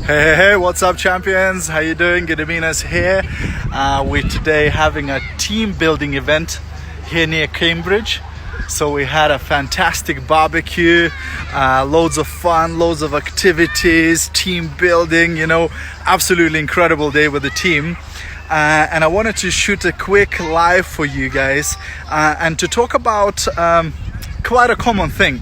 Hey, what's up, champions? How you doing? Gediminas here. We're today having a team building event here near Cambridge. So we had a fantastic barbecue, loads of fun, loads of activities, team building, absolutely incredible day with the team. And I wanted to shoot a quick live for you guys and to talk about quite a common thing.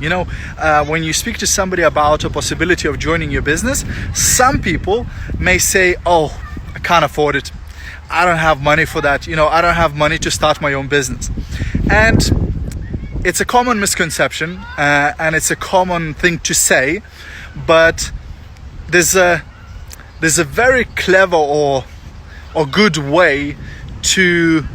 When you speak to somebody about a possibility of joining your business, some people may say, oh, I can't afford it. I don't have money for that. I don't have money to start my own business. And it's a common misconception and it's a common thing to say, but there's a very clever or good way to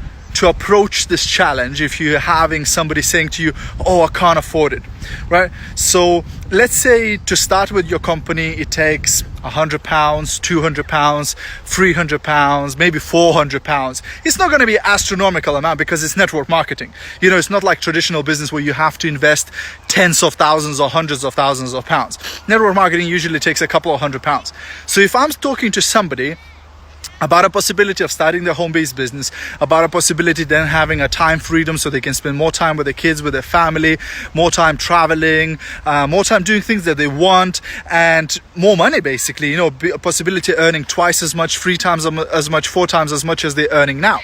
approach this challenge if you're having somebody saying to you, oh, I can't afford it, right? So let's say to start with your company, it takes £100, £200, £300, maybe £400. It's not going to be an astronomical amount because it's network marketing. It's not like traditional business where you have to invest tens of thousands or hundreds of thousands of pounds. Network marketing usually takes a couple of £100. So if I'm talking to somebody about a possibility of starting their home-based business, about a possibility then having a time freedom so they can spend more time with their kids, with their family, more time traveling, more time doing things that they want, and more money basically, a possibility of earning twice as much, 3 times as much, 4 times as much as they're earning now.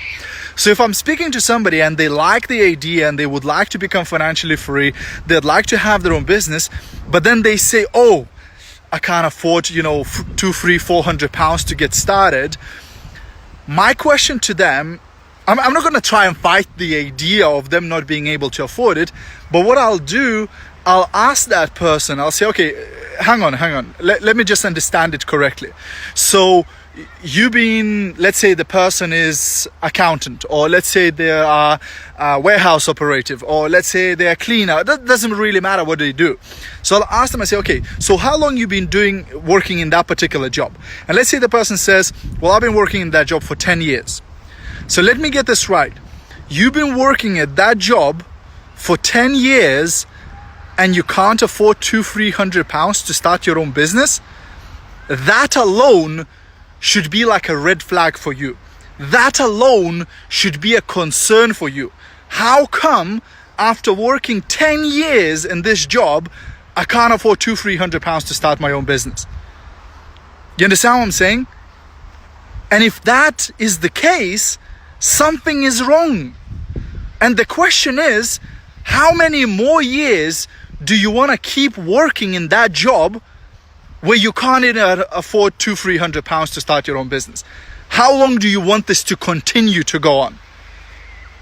So if I'm speaking to somebody and they like the idea and they would like to become financially free, they'd like to have their own business, but then they say, oh, I can't afford, £200, £300, £400 to get started. My question to them, I'm not going to try and fight the idea of them not being able to afford it, but what I'll do, I'll ask that person, I'll say, okay, hang on, let me just understand it correctly. So let's say the person is accountant, or let's say they are warehouse operative, or let's say they are cleaner. That doesn't really matter what they do. So I'll ask them, I say, okay, so how long you been working in that particular job? And let's say the person says, well, I've been working in that job for 10 years. So let me get this right. You've been working at that job for 10 years and you can't afford £200-300 to start your own business? That alone should be like a red flag for you. That alone should be a concern for you. How come after working 10 years in this job, I can't afford £200-300 to start my own business? You understand what I'm saying? And if that is the case, something is wrong. And the question is, how many more years do you want to keep working in that job where you can't even afford £200-300 to start your own business? How long do you want this to continue to go on?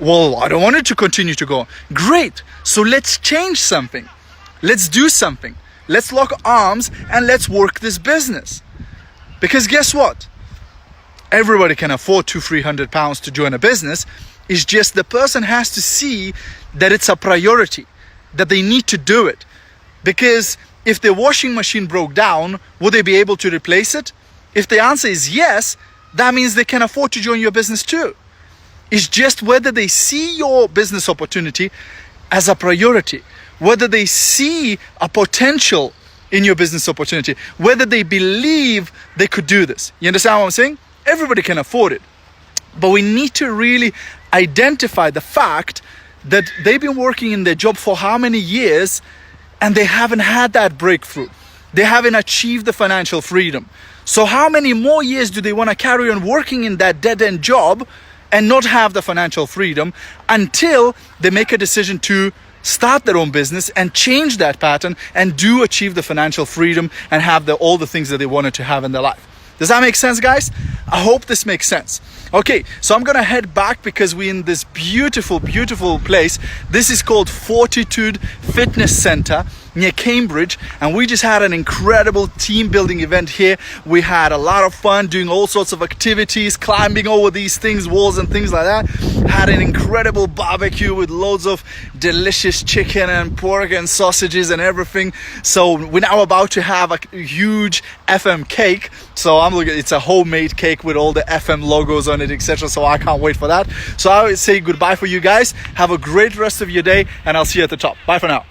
Well, I don't want it to continue to go on. Great. So let's change something. Let's do something. Let's lock arms and let's work this business. Because guess what? Everybody can afford £200-300 to join a business. It's just the person has to see that it's a priority, that they need to do it. Because if their washing machine broke down, would they be able to replace it? If the answer is yes, that means they can afford to join your business too. It's just whether they see your business opportunity as a priority, whether they see a potential in your business opportunity, whether they believe they could do this. You understand what I'm saying? Everybody can afford it. But we need to really identify the fact that they've been working in their job for how many years and they haven't had that breakthrough. They haven't achieved the financial freedom. So how many more years do they want to carry on working in that dead-end job and not have the financial freedom until they make a decision to start their own business and change that pattern and do achieve the financial freedom and have all the things that they wanted to have in their life? Does that make sense, guys? I hope this makes sense. Okay, so I'm gonna head back because we're in this beautiful, beautiful place. This is called Fortitude Fitness Center near Cambridge, and we just had an incredible team building event here. We had a lot of fun doing all sorts of activities, climbing over these things, walls and things like that. Had an incredible barbecue with loads of delicious chicken and pork and sausages and everything. So we're now about to have a huge FM cake. So I'm looking, it's a homemade cake with all the FM logos on it, etc. So I can't wait for that. So I would say goodbye for you guys. Have a great rest of your day, and I'll see you at the top. Bye for now.